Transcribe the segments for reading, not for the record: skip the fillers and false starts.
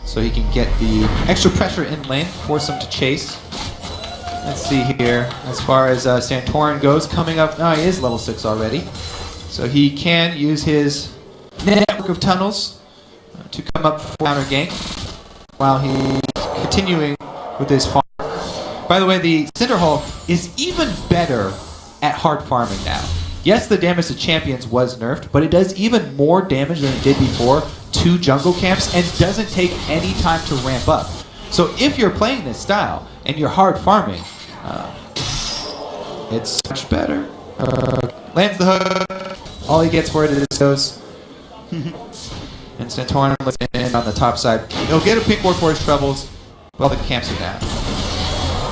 so he can get the extra pressure in lane, force him to chase. Let's see here, as far as Santorin goes, coming up, he is level 6 already. So he can use his network of tunnels to come up for counter gank while he's continuing with his farm. By the way, the Cinderhulk is even better at hard farming now. Yes, the damage to champions was nerfed, but it does even more damage than it did before to jungle camps and doesn't take any time to ramp up. So if you're playing this style and you're hard farming, it's much better. Lands the hook. All he gets for it is goes. And Santorin looks in on the top side. He'll get a pink ward for his troubles, but all the camps are down.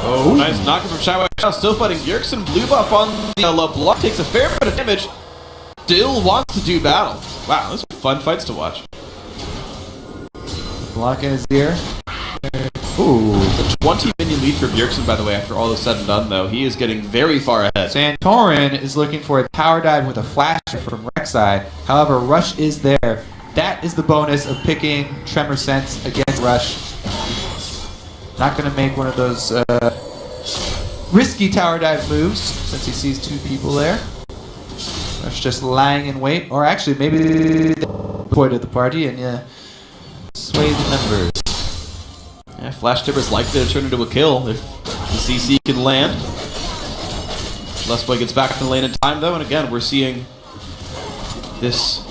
Oh, nice knocking from Shao. Still fighting Bjergsen. Blue buff on the LeBlanc. Takes a fair bit of damage. Still wants to do battle. Wow, those are fun fights to watch. Block in his ear. Ooh. The 20 minion lead for Bjergsen, by the way, after all is said and done, though. He is getting very far ahead. Santorin is looking for a power dive with a flash from Rek'Sai. However, Rush is there. That is the bonus of picking Tremor Sense against Rush. Not going to make one of those risky tower dive moves since he sees 2 people there. Rush just lying in wait. Or actually, maybe they avoided the party and sway the numbers. Yeah, Flash Tibbers likely to turn into a kill if the CC can land. Lustboy gets back in the lane in time, though, and again, we're seeing this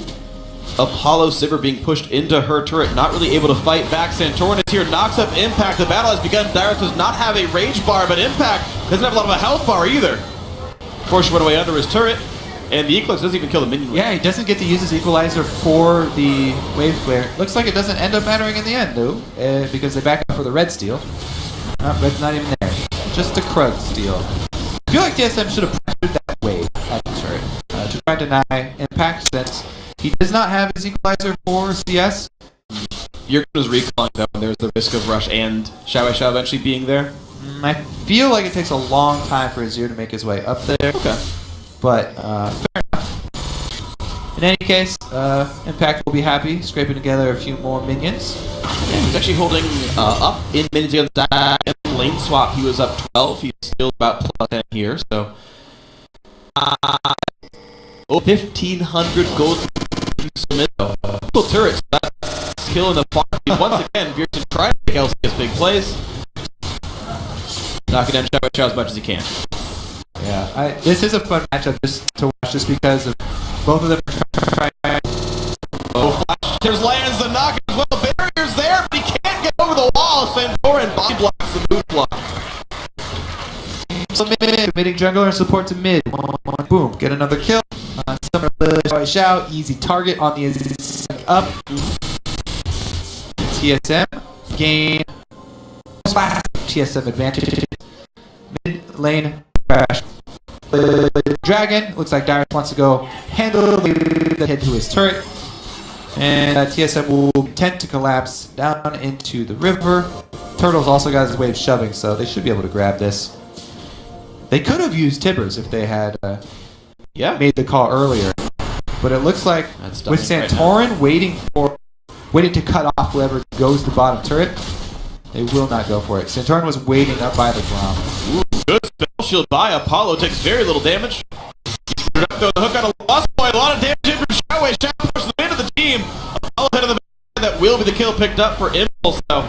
Apollo Sivir being pushed into her turret, not really able to fight back. Santorin is here, knocks up Impact. The battle has begun. Dyrus does not have a rage bar, but Impact doesn't have a lot of a health bar either. Force went away under his turret, and the Eclipse doesn't even kill the minion. Yeah, he doesn't get to use his equalizer for the wave flare. Looks like it doesn't end up mattering in the end, though, because they back up for the red steal. Red's not even there. Just a Krug steal. I feel like TSM should have pressured that wave at the turret to try to deny Impact since he does not have his equalizer for CS. You're just recalling, though, when there's the risk of Rush and Shao eventually being there. I feel like it takes a long time for Azir to make his way up there. Okay. But, fair enough. In any case, Impact will be happy, scraping together a few more minions. Yeah, he's actually holding up in minions against that lane swap. He was up 12. He's still about plus 10 here, so... 1,500 gold submit. Full turrets. That's killing the farm. Once again, Bjergsen trying to make LCS big plays. Knocking down Shao as much as he can. Yeah, this is a fun matchup just to watch, just because of both of them trying. Oh, Flash Tibbers lands the knock as well. Barrier's there, but he can't get over the wall. Santorin body blocks the move block. So mid jungler and support to mid. Boom, get another kill. Summer Shao, easy target on the up. TSM gain. TSM advantage. Mid lane crash. Dragon looks like Dyrus wants to go handle the head to his turret, and TSM will tend to collapse down into the river. Turtle's also got his wave shoving, so they should be able to grab this. They could have used Tibbers if they had made the call earlier, but it looks like with Santorin waiting to cut off whoever goes to bottom turret, they will not go for it. Santorin was waiting up by the ground. Ooh, good spell shield by Apollo, takes very little damage. The hook on a lost boy, a lot of damage in from Shao. Shao pushes the into the team. Apollo head of the back, that will be the kill picked up for Impulse, though.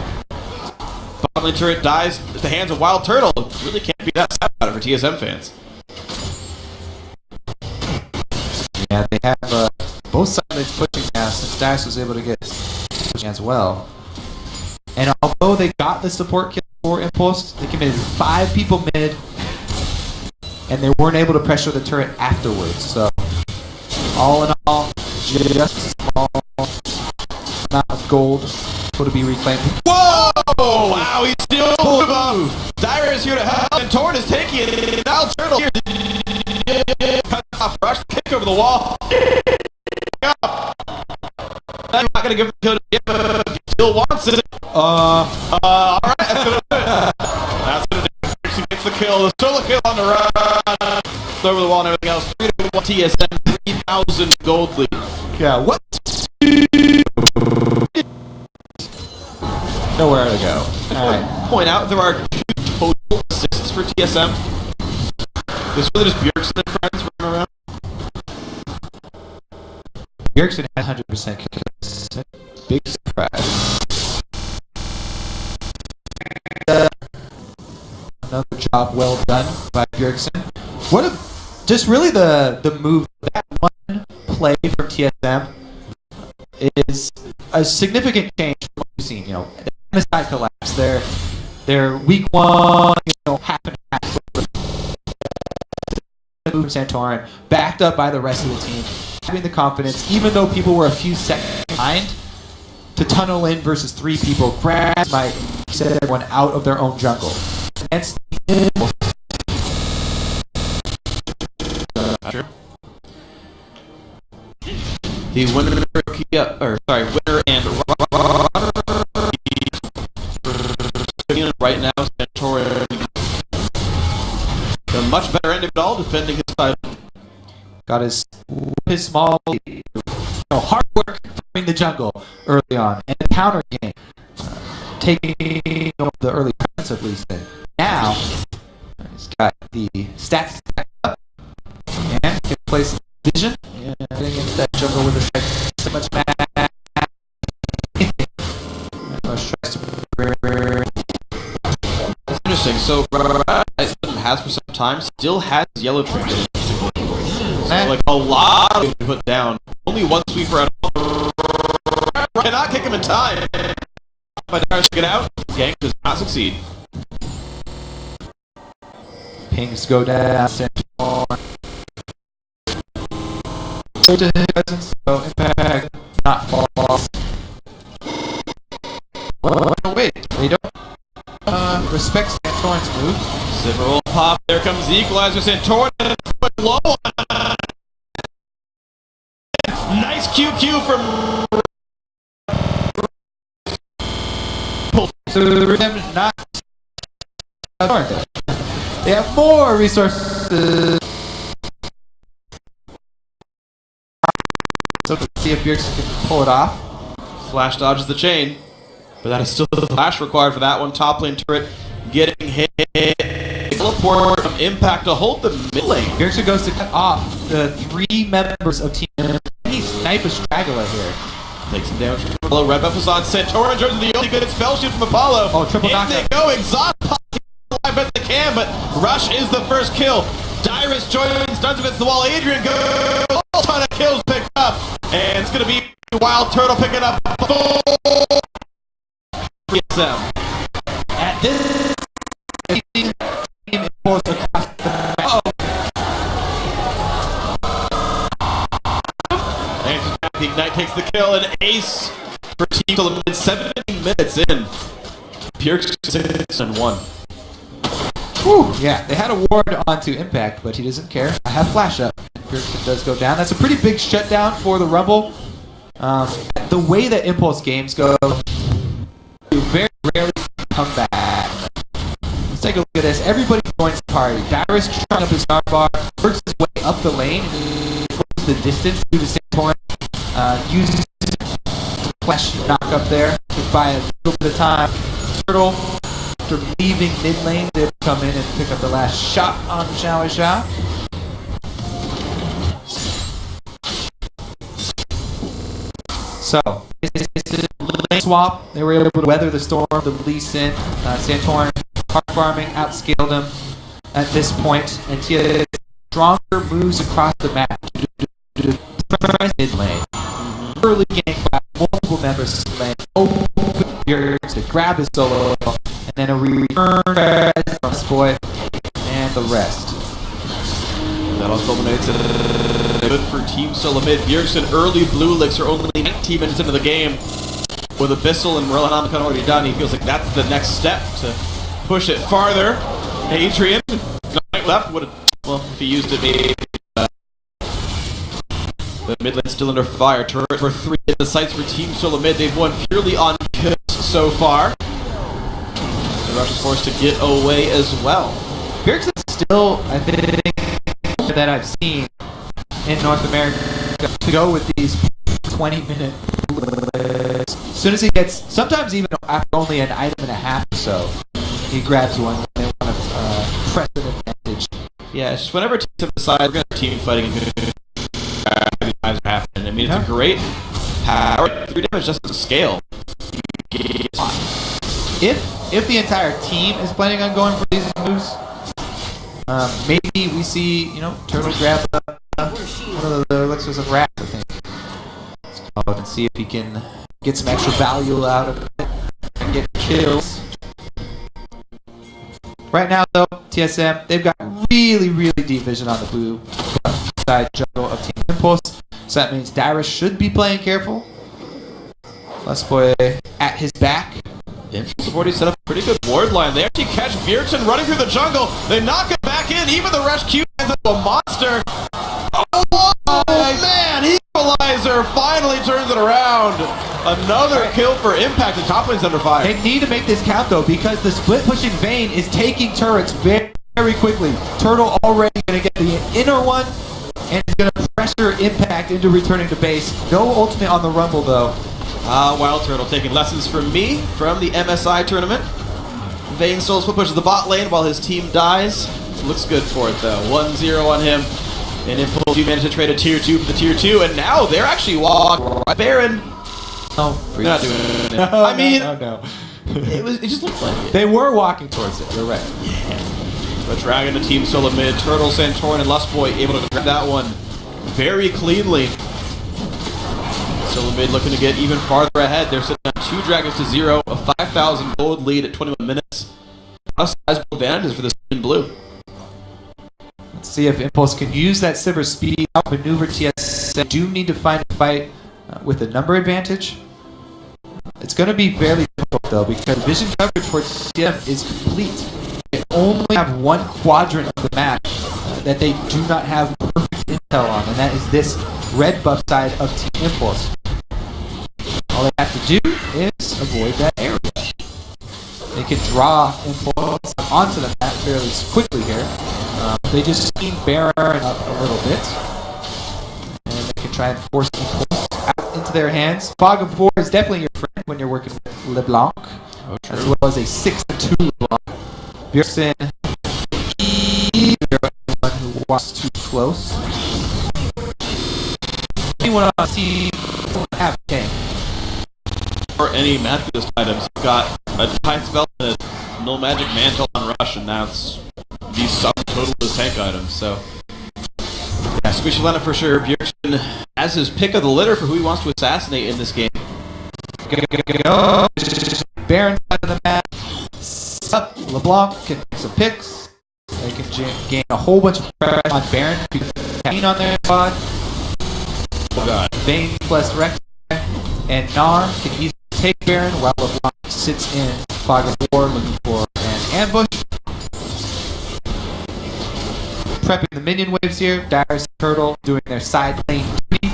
Bottom lane turret dies at the hands of Wild Turtle. Really can't be that sad about it for TSM fans. Yeah, they have both sides pushing now since Dyrus was able to get pushing as well. And although they got the support kill for Impulse, they committed 5 people mid, and they weren't able to pressure the turret afterwards. So, all in all, just a small amount of gold to be reclaimed. Whoa! Wow, he's still moving up. Dyrus here to help, and Torn is taking it. Now Turtle here. Cuts off Rush, kick over the wall. I'm not gonna give him the kill. He still wants it. Alright, that's gonna do it. That's gonna do it. She gets the kill. The solo kill on the run. Over the wall and everything else. 3-1 TSM, 3,000 gold lead. Yeah, what? nowhere to go. Alright. Point out there are 2 total assists for TSM. This really just Bjergsen and friends running around. Bjergsen had 100% kills. Big surprise. Another job well done by Bjergsen. What a, just really the move, that one play from TSM is a significant change from what we've seen. You know, the side collapse. They're week 1, you know, half and half. Move from Santorin, backed up by the rest of the team, having the confidence, even though people were a few seconds behind, to tunnel in versus 3 people, grab might set everyone out of their own jungle. Against the winner and right now, Santorin, the much better end of it all, defending his title. got his small, hard work in the jungle early on, and the counter game, taking the early presence of Lee Sin. Now, he's got the stats stacked up, and can place vision, and getting into that jungle with a so much match. That's interesting. So, has for some time, still has yellow trinket. So, like a lot of to put down. Only one sweeper at all. Cannot kick him in time. But Darius get out. Gank does not succeed. Pings go down. So impact, not false. Oh, wait, they don't respect Santorin's move. Sivir will pop. There comes the equalizer. Santorin put low on. Nice QQ from. So them not. They have more resources. So let's see if Bjergsen can pull it off. Flash dodges the chain, but that is still the flash required for that one. Top lane turret getting hit. Teleport from Impact to hold the mid lane. Bjergsen goes to cut off the 3 members of Team. He snipe a straggler here. Takes some damage from Apollo. Red buff is on. Santorin turns the only good spell shoot from Apollo. Oh, triple knockout. In they go. Exhaust pop alive best they can, but Rush is the first kill. Dyrus joins, stuns against the wall. Adrian goes. A ton of kills picked up. And it's going to be Wild Turtle picking up TSM. At this team impulse across the map. And the Ignite takes the kill, and ace for Team Solomid 17 minutes in. Bjergsen 6-1. Whew, yeah, they had a ward onto Impact, but he doesn't care. I have flash up. Bjergsen does go down. That's a pretty big shutdown for the Rumble. The way that Impulse games go, you very rarely come back. Let's take a look at this. Everybody joins the party. Dyrus trying up his star bar, works his way up the lane, closes the distance through the Santorin, uses the flash knock up there to buy a little bit of time. Turtle, after leaving mid lane, they come in and pick up the last shot on Xiao Xiao. So, this is a lane swap. They were able to weather the storm, the Lee Sin. Santorin hard farming, outscaled him at this point, and TSM stronger moves across the map to mid lane. Early game by multiple members of the lane, open Bjergsen to grab his solo, and then a return from Spoy and the rest. That all culminates in good for Team Solomid. Bjergsen early blue licks are only 19 minutes into the game. With Abyssal and Morellanamicon already done, he feels like that's the next step to push it farther. Adrian, right left, would have, well, if he used it, maybe. The mid lane still under fire. Turret for 3 in the sights for Team Solomid. They've won purely on kills so far. The Rush is forced to get away as well. Bjergsen still, I think, that I've seen in North America to go with these 20-minute As soon as he gets, sometimes even after only an item and a half or so, he grabs one and they want to press an advantage. Yeah, it's just whenever teams decide we're going to team fighting and these times are happening. I mean, it's a great power. 3 damage doesn't scale. If the entire team is planning on going for these moves, maybe we see, you know, Turtle grab one of the elixirs of wrath, I think. Let's go out and see if he can get some extra value out of it and get kills. Right now, though, TSM, they've got really deep vision on the blue side jungle of Team Impulse, so that means Dyrus should be playing careful. Lustboy at his back. Impulse have already set up a pretty good ward line. They actually catch Bjergsen running through the jungle. They knock it back in. Even the Rush Q ends up a monster. Oh man, Equalizer finally turns it around. Another kill for Impact, and top lane's under fire. They need to make this count though, because the split pushing Vayne is taking turrets very quickly. Turtle already going to get the inner one, and is going to pressure Impact into returning to base. No ultimate on the Rumble though. Wild Turtle taking lessons from me from the MSI tournament. Vayne solo split pushes the bot lane while his team dies. Looks good for it though. 1-0 on him. And Impulse, you managed to trade a tier 2 for the tier 2, and now they're actually walking right Baron. No, they're not doing it. No, I mean, no. It just looked like it. They were walking towards it. You're right. Yeah. But dragging the team solo mid, Turtle, Santorin, and Lustboy able to grab that one very cleanly. Solo mid looking to get even farther ahead. They're sitting at 2 dragons to 0, a 5,000 gold lead at 21 minutes. A lot of sizable advantages for this in blue. Let's see if Impulse can use that Sivir speed, outmaneuver TSM. They do need to find a fight with a number advantage. It's going to be fairly difficult though, because vision coverage for TSM is complete. They only have one quadrant of the map that they do not have perfect intel on, and that is this red buff side of Team Impulse. All they have to do is avoid that area. They can draw Impulse onto the map fairly quickly here. They just need Baron up a little bit, and they can try and force Impulse out into their hands. Fog of War is definitely your friend when you're working with LeBlanc, as well as a 6-2 LeBlanc. Bjergsen, either anyone who walks too close. Anyone on team have tank. Or any magic list items, you've got a giant spell and a no magic mantle on Rush, and now it's these subtotal as tank items, so yeah, Squishy Lena for sure. Bjergsen has his pick of the litter for who he wants to assassinate in this game. Baron side of the map. Up, LeBlanc can make some picks. They can gain a whole bunch of pressure on Baron because Keen on their squad. Oh god. Vayne plus Rex and Gnar can easily take Baron while LeBlanc sits in Fog of War looking for an ambush. Prepping the minion waves here. Dyrus and Turtle doing their side lane duty,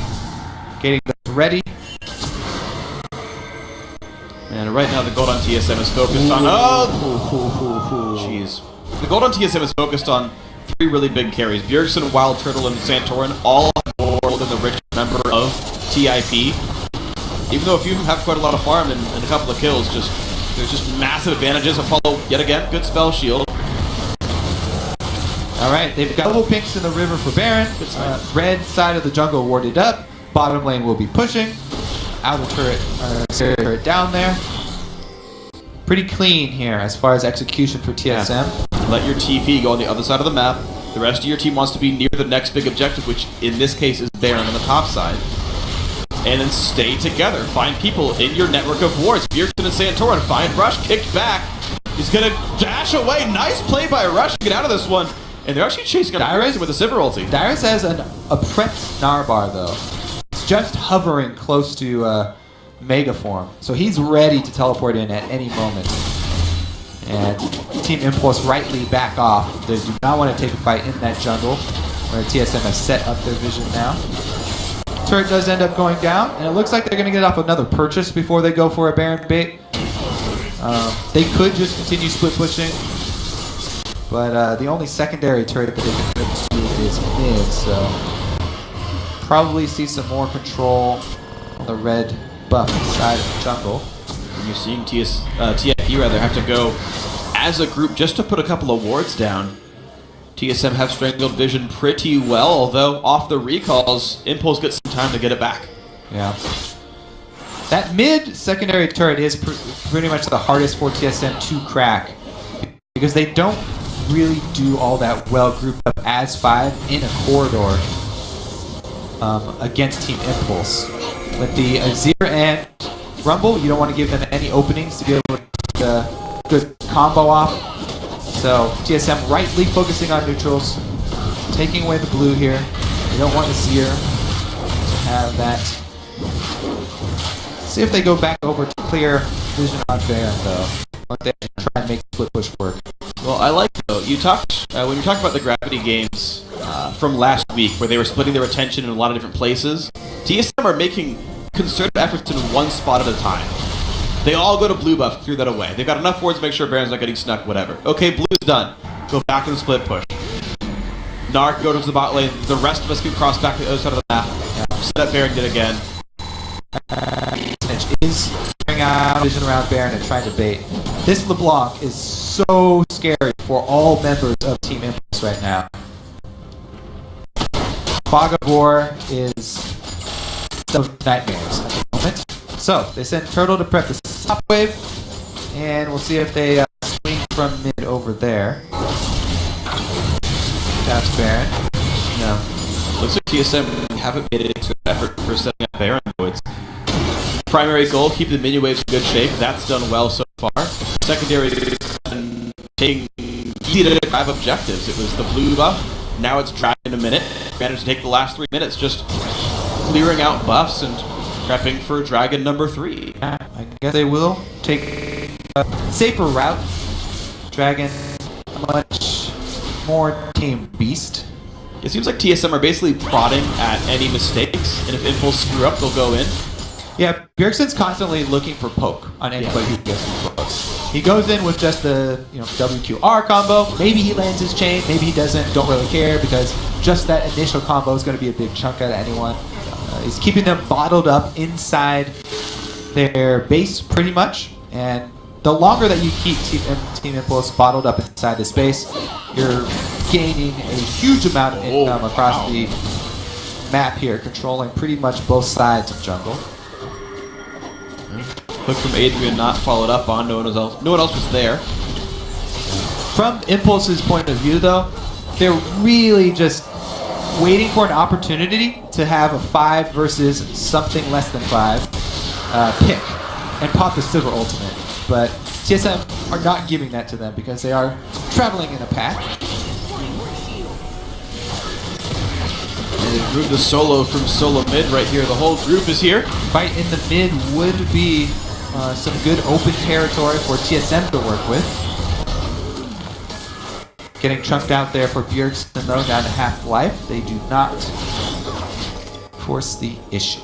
getting those ready. And right now the gold on TSM is focused on... Oh! Jeez. The gold on TSM is focused on 3 really big carries. Bjergsen, Wild Turtle, and Santorin all have more than the rich member of TIP. Even though a few of them have quite a lot of farm and a couple of kills, there's just massive advantages. Apollo, yet again, good spell shield. Alright, they've got double pinks in the river for Baron. Red side of the jungle warded up. Bottom lane will be pushing. Outer turret down there. Pretty clean here as far as execution for TSM. Yeah. Let your TP go on the other side of the map. The rest of your team wants to be near the next big objective, which in this case is Baron on the top side. And then stay together. Find people in your network of wards. Bjergsen and Santorin find Rush, kicked back. He's gonna dash away. Nice play by Rush to get out of this one. And they're actually chasing him with a Sivir ulti. Dyrus has a prepped Narbar though. It's just hovering close to Mega Form. So he's ready to teleport in at any moment. And Team Impulse rightly back off. They do not want to take a fight in that jungle where TSM has set up their vision now. Turret does end up going down, and it looks like they're going to get off another purchase before they go for a Baron bait. They could just continue split pushing, but the only secondary turret that they can do is mid, so probably see some more control on the red buff side of the jungle. And you're seeing TIP rather have to go as a group just to put a couple of wards down. TSM have strangled Vision pretty well, although off the recalls, Impulse gets some time to get it back. Yeah. That mid secondary turret is pretty much the hardest for TSM to crack because they don't really do all that well grouped up as 5 in a corridor against Team Impulse. With the Azir and Rumble, you don't want to give them any openings to be able to get a good combo off. So TSM rightly focusing on neutrals, taking away the blue here. They don't want Azir to have that. See if they go back over to clear Vision on Baron though. They try and make the split push work. Well, I like though. You talked when you talked about the Gravity games from last week, where they were splitting their attention in a lot of different places. TSM are making concerted efforts in one spot at a time. They all go to blue buff, clear that away. They've got enough wards to make sure Baron's not getting snuck, whatever. Okay, blue's done. Go back to the split push. Narc, go to the bot lane. The rest of us can cross back to the other side of the map. Yeah. Set up Baron did again. Is bring out Vision around Baron and trying to bait. This LeBlanc is so scary for all members of Team Impulse right now. Fog of War is the nightmares at the moment. So they send Turtle to prep the top wave, and we'll see if they swing from mid over there. That's Baron. No. Looks like TSM haven't made it into an effort for setting up Baron. It's primary goal, keep the minion waves in good shape. That's done well so far. Secondary, taking easy to drive objectives. It was the blue buff. Now it's Dragon a minute. Managed to take the last 3 minutes just clearing out buffs and prepping for Dragon number 3. I guess they will take a safer route. Dragon, much more team beast. It seems like TSM are basically prodding at any mistakes, and if Impulse screw up, they'll go in. Yeah, Bjergsen's constantly looking for poke on anybody who gets too close. He goes in with just the WQR combo. Maybe he lands his chain, maybe he doesn't. Don't really care because just that initial combo is going to be a big chunk out of anyone. He's keeping them bottled up inside their base pretty much, and the longer that you keep Team Impulse bottled up inside this base, you're gaining a huge amount of income across the map here, controlling pretty much both sides of jungle. Hook from Adrian not followed up on. No one else was there. From Impulse's point of view, though, they're really just waiting for an opportunity to have a 5 versus something less than 5 pick and pop the Silver Ultimate. But TSM are not giving that to them because they are traveling in a pack. And they moved the solo from solo mid right here. The whole group is here. Fight in the mid would be some good open territory for TSM to work with. Getting chunked out there for Bjergsen though, down to half life. They do not force the issue.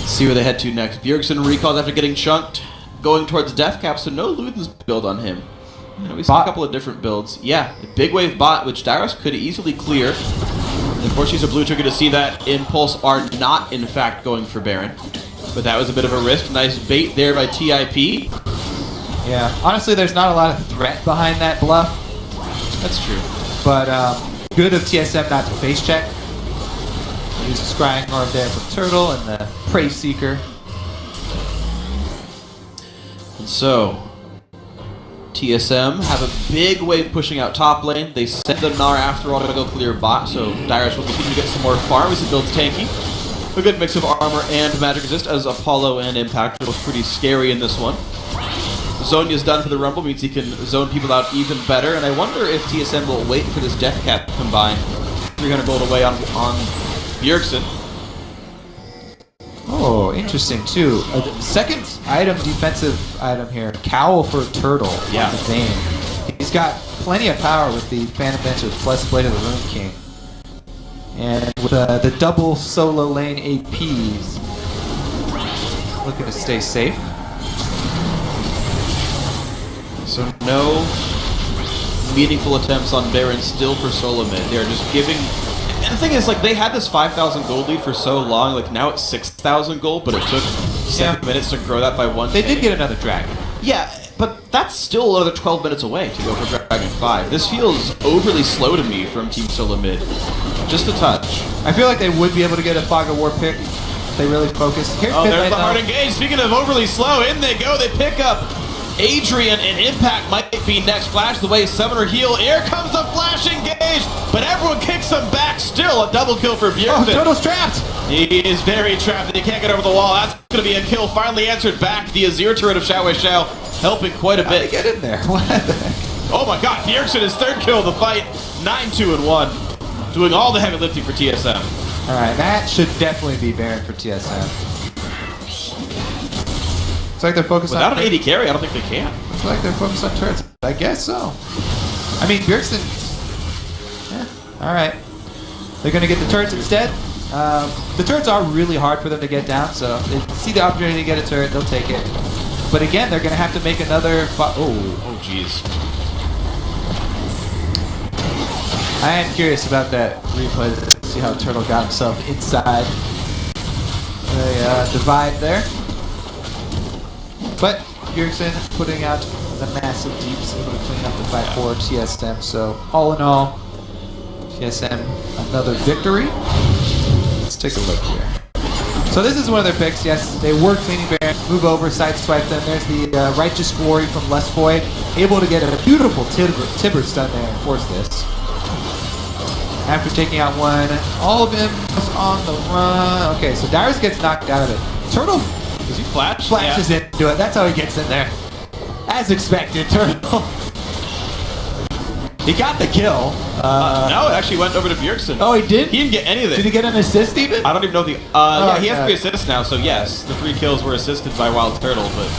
See where they head to next. Bjergsen recalls after getting chunked, going towards Death Cap, so no Luden's build on him. We saw a couple of different builds. Yeah, the big wave bot, which Dyrus could easily clear. Unfortunately, it's a blue trigger to see that Impulse are not, in fact, going for Baron. But that was a bit of a risk. Nice bait there by TIP. Yeah, honestly, there's not a lot of threat behind that bluff. That's true. But good of TSM not to face check. Use the Scrying Orb there for Turtle and the Prey Seeker. And so, TSM have a big wave pushing out top lane. They send the Gnar after all to go clear bot, so Dyrus will continue to get some more farm as he builds tanky. A good mix of armor and magic resist, as Apollo and Impact are both pretty scary in this one. Zonya's done for the Rumble, means he can zone people out even better, and I wonder if TSM will wait for this Death Cap to combine. 300 gold away on Bjergsen. Oh, interesting too. Second item, defensive item here. Cowl for Turtle. Yeah. On the Vayne. He's got plenty of power with the Phantom Venture plus Blade of the Rune King. And with the double solo lane APs, looking to stay safe. So no meaningful attempts on Baron still for solo mid. They're just giving And the thing is, like, they had this 5,000 gold lead for so long. Like, now it's 6,000 gold, but it took 7 minutes to grow that by 1. They did get another dragon. Yeah, but that's still another 12 minutes away to go for Dragon 5. This feels overly slow to me from Team Solo Mid. Just a touch. I feel like they would be able to get a Fog of War pick if they really focus. Here's there's the hard engage. Speaking of overly slow, in they go. They pick up Adrian, and Impact might be next. Flash the way, Summoner heal. Here comes the flash engage, but everyone kicks him back. Still a double kill for Bjergsen. Oh, Turtle's trapped. He is very trapped, and he can't get over the wall. That's going to be a kill. Finally answered back. The Azir turret of Xiao Wei Xiao helping quite a bit. Get in there. What the heck? Oh my god, Bjergsen is third kill of the fight. 9-2-1. Doing all the heavy lifting for TSM. Alright, that should definitely be Baron for TSM. Looks like they're focused on... Without an AD carry, I don't think they can. Looks like they're focused on turrets. I guess so. I mean, Bjergsen... Yeah, alright. They're going to get the turrets instead. The turrets are really hard for them to get down, so if they see the opportunity to get a turret, they'll take it. But again, they're going to have to make another... Oh, jeez. I am curious about that replay to see how Turtle got himself inside the divide there. But Bjergsen putting out the massive deeps, able to clean up the fight for TSM. So all in all, TSM another victory. Let's take a look here. So this is one of their picks. Yes, they were cleaning Baron. Move over, sideswipe them. There's the Righteous Glory from Lesfoy, able to get a beautiful Tibber stun there and force this. After taking out one, all of him was on the run. Okay, so Dyrus gets knocked out of it. Turtle Does he flash? flashes into it. That's how he gets in there. As expected, Turtle. He got the kill. No, it actually went over to Bjergsen. Oh, he did? He didn't get anything. Did he get an assist even? I don't even know the... yeah, he has 3 assists now, so yes, the 3 kills were assisted by Wild Turtle, but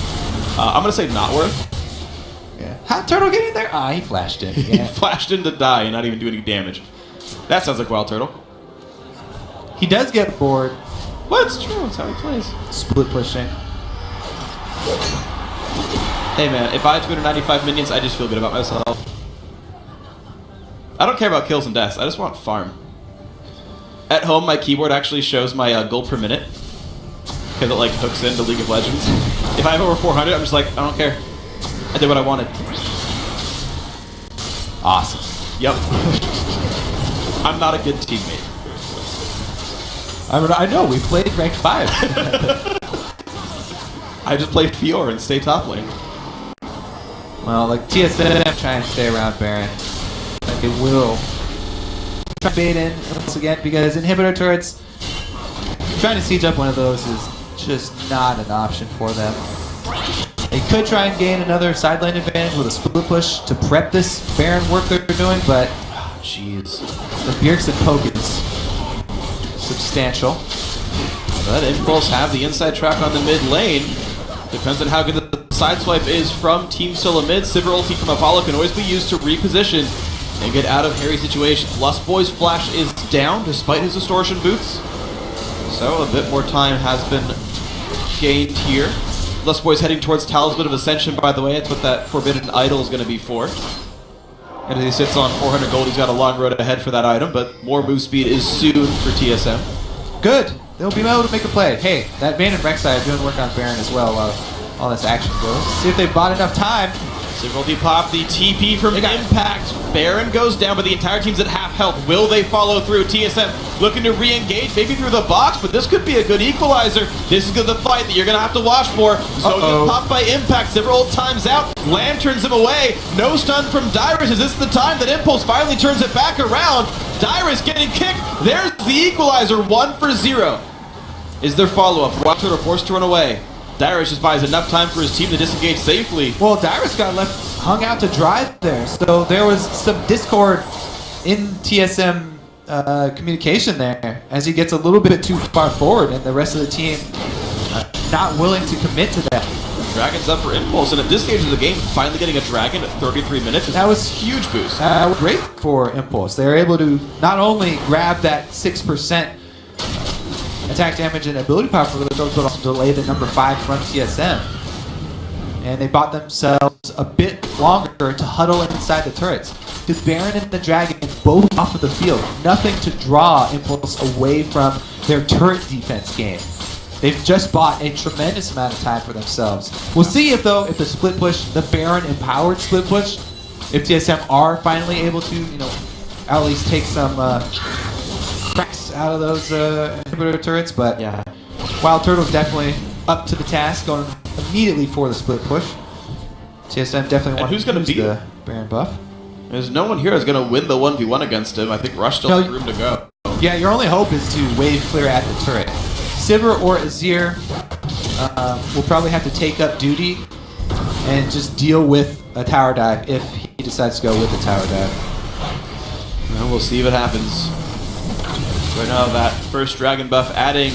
I'm going to say not worth. Yeah. How'd Turtle get in there? Ah, he flashed in. He flashed in to die and not even do any damage. That sounds like Wild Turtle. He does get bored. Well, it's true. That's how he plays. Split pushing. Hey, man, if I had 295 minions, I just feel good about myself. I don't care about kills and deaths. I just want farm. At home, my keyboard actually shows my gold per minute. Because it, like, hooks into League of Legends. If I have over 400, I'm just like, I don't care. I did what I wanted. Awesome. Yep. I'm not a good teammate. I know, we played ranked 5. I just play Fiora and stay top lane. Well, like TSM trying to stay around Baron. Like it will. Try to bait in once again because inhibitor turrets, trying to siege up one of those is just not an option for them. They could try and gain another side lane advantage with a split push to prep this Baron work they're doing, but jeez. The Bjergsen poke is substantial. That Impulse have the inside track on the mid lane. Depends on how good the sideswipe is from Team Solo Mid. Sivir ulti from Apollo can always be used to reposition and get out of hairy situations. Lustboy's flash is down despite his distortion boots. So a bit more time has been gained here. Lustboy's heading towards Talisman of Ascension, by the way. That's what that Forbidden Idol is going to be for. And as he sits on 400 gold, he's got a long road ahead for that item, but more move speed is soon for TSM. Good. They'll be able to make a play. Hey, that Vayne and Rek'Sai are doing work on Baron as well while all this action goes. See if they bought enough time. Difficulty pop, the TP from Impact. Baron goes down, but the entire team's at half health. Will they follow through? TSM looking to re-engage, maybe through the box, but this could be a good equalizer. This is the fight that you're going to have to watch for. So gets popped by Impact, several times out. Lanterns him away. No stun from Dyrus. Is this the time that Impulse finally turns it back around? Dyrus getting kicked. There's the equalizer, 1-0. Is there follow-up? Wild Turtle forced to run away. Dyrus just buys enough time for his team to disengage safely. Well, Dyrus got left hung out to dry there, so there was some discord in TSM communication there as he gets a little bit too far forward and the rest of the team not willing to commit to that. Dragon's up for Impulse, and at this stage of the game, finally getting a Dragon at 33 minutes is that was a huge boost. Great for Impulse. They were able to not only grab that 6% attack damage and ability power for the turtles, but also delay the number 5 from TSM. And they bought themselves a bit longer to huddle inside the turrets. Because Baron and the Dragon both off of the field. Nothing to draw Impulse away from their turret defense game. They've just bought a tremendous amount of time for themselves. We'll see if the split push, the Baron empowered split push, if TSM are finally able to, at least take some cracks out of those inhibitor turrets. But Yeah. Wild Turtle's definitely up to the task, going immediately for the split push. TSM definitely wants to use the Baron buff. There's no one here that's going to win the 1v1 against him. I think Rush still has room to go. Yeah, your only hope is to wave clear at the turret. Sivir or Azir will probably have to take up duty and just deal with a tower dive if he decides to go with a tower dive. Well, we'll see what happens. Right now, that first dragon buff adding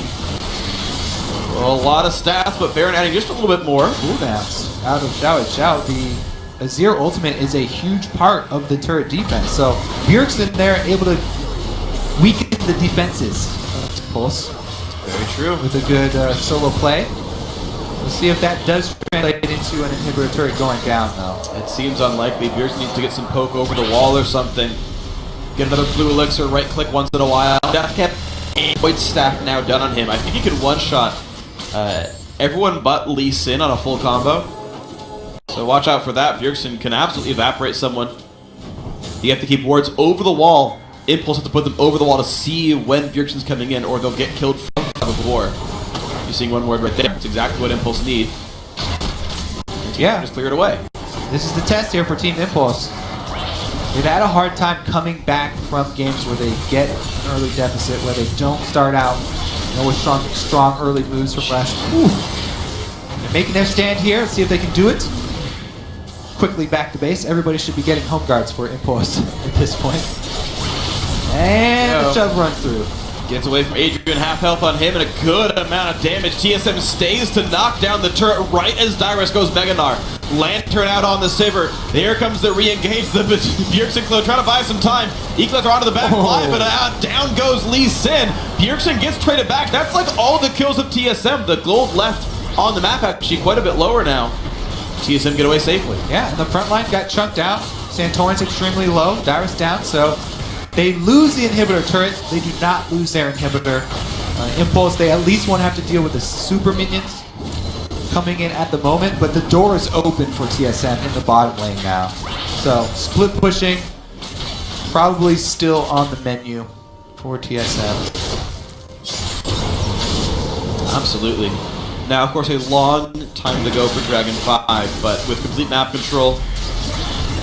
a lot of stats, but Baron adding just a little bit more. Cooldowns out of Xiao. The Azir ultimate is a huge part of the turret defense, so Bjergsen there able to weaken the defenses of Pulse. Very true. With a good solo play. We'll see if that does translate into an inhibitor turret going down, though. It seems unlikely. Bjergsen needs to get some poke over the wall or something. Get another blue elixir, right click once in a while. Death Cap Void Staff now done on him. I think he can one-shot everyone but Lee Sin on a full combo. So watch out for that. Bjergsen can absolutely evaporate someone. You have to keep wards over the wall. Impulse has to put them over the wall to see when Bjergsen's coming in, or they'll get killed from before. You're seeing one ward right there. That's exactly what Impulse need. Yeah. Just clear it away. This is the test here for Team Impulse. They've had a hard time coming back from games where they get an early deficit, where they don't start out with strong early moves from Rush. They're making their stand here. Let's see if they can do it. Quickly back to base. Everybody should be getting home guards for Impulse at this point. And the shove run through. Gets away from Adrian, half health on him, and a good amount of damage. TSM stays to knock down the turret right as Dyrus goes Meganar. Lantern out on the Sivir. Here comes the re-engage. The Bjergsen Clo trying to buy some time. Eclipse onto the back line, but down goes Lee Sin. Bjergsen gets traded back. That's like all the kills of TSM. The gold left on the map actually quite a bit lower now. TSM get away safely. Yeah, and the front line got chunked out. Santorin's extremely low. Dyrus down, so they lose the inhibitor turret. They do not lose their inhibitor. Impulse, they at least won't have to deal with the super minions coming in at the moment, but the door is open for TSM in the bottom lane now. So, split pushing, probably still on the menu for TSM. Absolutely. Now, of course, a long time to go for Dragon 5, but with complete map control,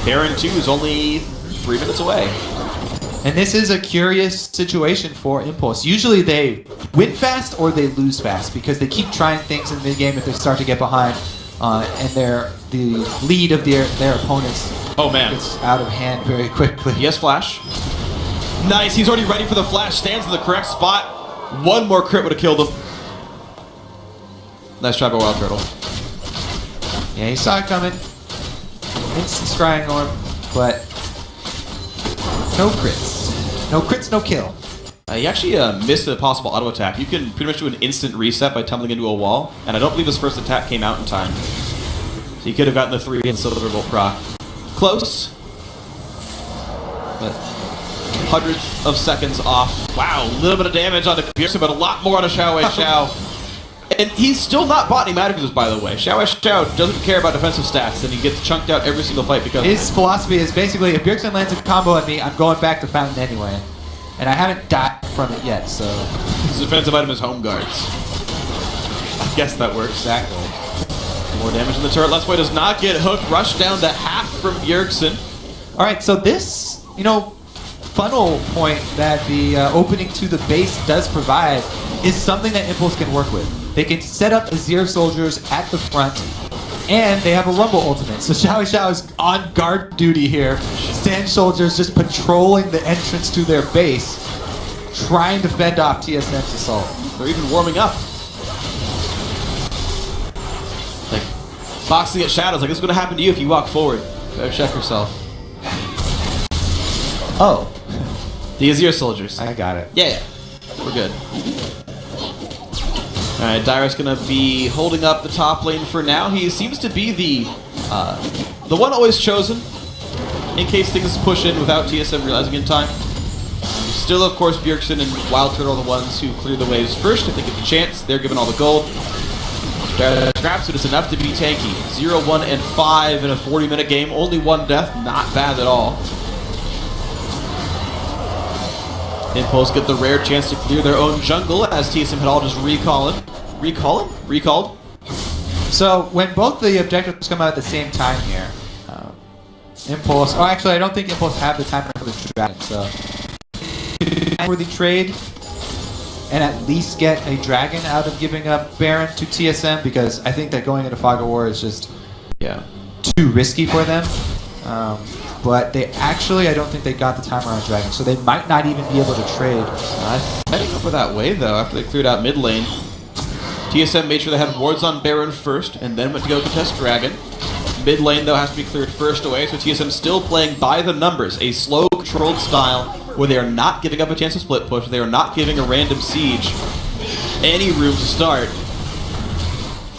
Baron 2 is only 3 minutes away. And this is a curious situation for Impulse. Usually they win fast or they lose fast because they keep trying things in mid-game if they start to get behind and the lead of their opponents gets out of hand very quickly. Yes, Flash. Nice, he's already ready for the Flash, stands in the correct spot. One more crit would have killed him. Nice try by Wild Turtle. Yeah, he saw it coming. Instant scrying on him, but no crits. No crits, no kill. He actually missed a possible auto attack. You can pretty much do an instant reset by tumbling into a wall, and I don't believe his first attack came out in time. So he could have gotten the 3 and Silverbolt proc. Close, but hundreds of seconds off. Wow, a little bit of damage on the Bjergsen, but a lot more on a Xiao. And he's still not bought any Magic Resist, by the way. Xiao doesn't care about defensive stats, and he gets chunked out every single fight because his philosophy is basically, if Bjergsen lands a combo on me, I'm going back to Fountain anyway. And I haven't died from it yet, so his defensive item is Home Guards. I guess that works. Exactly. More damage in the turret. Let's Play does not get hooked. Rush down to half from Bjergsen. Alright, so this, funnel point that the opening to the base does provide is something that Impulse can work with. They can set up Azir soldiers at the front, and they have a Rumble ultimate. So Xiao is on guard duty here. Sand soldiers just patrolling the entrance to their base, trying to fend off TSM's assault. They're even warming up. Like, boxing at Shadows, like this is going to happen to you if you walk forward. Better check yourself. Oh. The Azir soldiers. I got it. Yeah. We're good. Alright, Dyrus gonna be holding up the top lane for now. He seems to be the one always chosen in case things push in without TSM realizing in time. Still, of course, Bjergsen and Wild Turtle are the ones who clear the waves first. If they get the chance, they're given all the gold. Scraps, but it's enough to be tanky. 0, 1, and 5 in a 40-minute game. Only 1 death, not bad at all. Impulse get the rare chance to clear their own jungle as TSM had all just recalled. So when both the objectives come out at the same time here, Impulse, oh actually I don't think Impulse have the timer for the dragon, so for the trade and at least get a dragon out of giving up Baron to TSM, because I think that going into Fog of War is just too risky for them. But they actually, I don't think they got the timer on dragon, so they might not even be able to trade. Heading over that way though after they cleared out mid lane. TSM made sure they had wards on Baron first, and then went to go contest Dragon. Mid lane, though, has to be cleared first away, so TSM still playing by the numbers, a slow, controlled style where they are not giving up a chance to split push, they are not giving a random siege any room to start.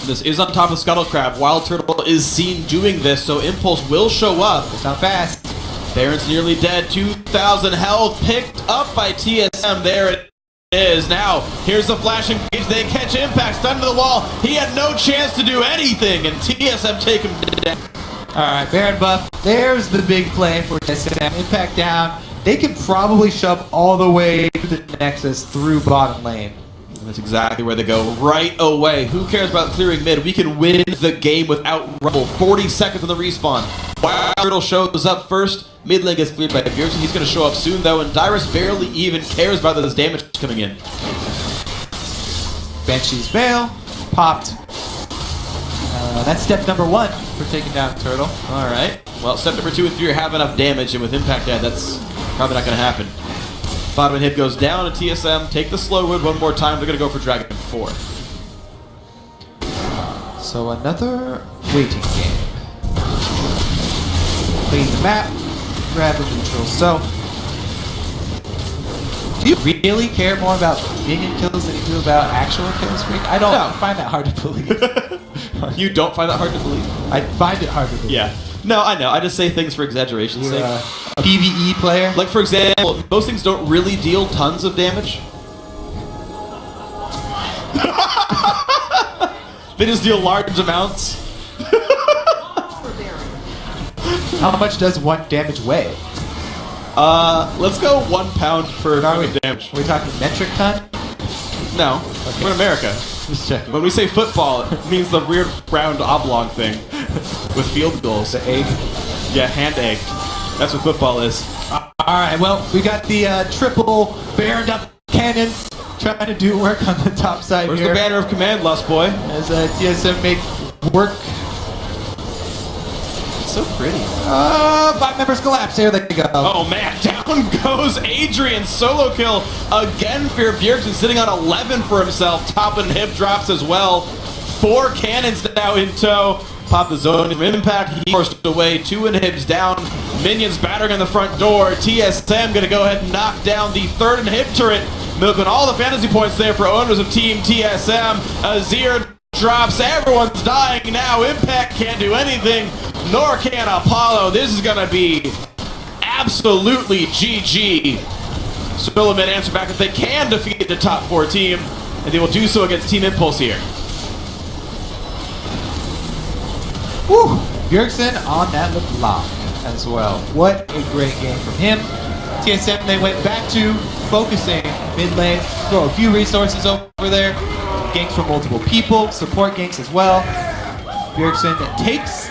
This is on top of Scuttle Crab. Wild Turtle is seen doing this, so Impulse will show up. It's not fast. Baron's nearly dead, 2,000 health, picked up by TSM. There it is. Now, here's the flashing page. They catch Impact, stunned to the wall. He had no chance to do anything, and TSM take him down. Alright, Baron buff. There's the big play for TSM. Impact down. They can probably shove all the way to the Nexus through bottom lane. And that's exactly where they go right away. Who cares about clearing mid? We can win the game without Rumble. 40 seconds on the respawn. Wild Turtle shows up first. Mid lane gets cleared by Bjergsen. He's going to show up soon, though, and Dyrus barely even cares about this damage coming in. Banshee's Veil popped. That's step number 1 for taking down Turtle. All right. Well, step number 2 and 3 have enough damage, and with Impact dead, that's probably not going to happen. Bottom hit goes down, and TSM take the slow wood one more time. They're going to go for Dragon 4. So another waiting game. Clean the map, grab the neutral. So, do you really care more about minion kills than you do about actual kill streak? I don't. No. I find that hard to believe. You don't find that hard to believe? I find it hard to believe. Yeah. No, I know. I just say things for exaggeration's sake. A PvE player? Like, for example, most things don't really deal tons of damage. They just deal large amounts. How much does 1 damage weigh? Let's go 1 pound per damage. Are we talking metric ton? No, Okay. we're in America. Just checking. When we say football, it means the weird round oblong thing with field goals. The egg? Yeah, hand egg. That's what football is. Alright, well, we got the triple Baron up cannon trying to do work on the top side. Where's here. the banner of command, Lust Boy? As TSM make work. It's so pretty. 5 members collapse. Here they go. Oh man, down goes Adrian. Solo kill again for Bjergsen, sitting on 11 for himself. Top and hip drops as well. 4 cannons now in tow. Pop the zone from Impact. He forced away. 2 inhibs down. Minions battering on the front door. TSM gonna go ahead and knock down the 3rd inhib turret. Milking all the fantasy points there for owners of Team TSM. Azir drops. Everyone's dying now. Impact can't do anything, nor can Apollo. This is gonna be absolutely GG. Spillerman answer back that they can defeat the top 4 team, and they will do so against Team Impulse here. Woo! Bjergsen on that LeBlanc as well. What a great game from him. TSM, they went back to focusing mid lane, throw a few resources over there, ganks from multiple people, support ganks as well. Bjergsen takes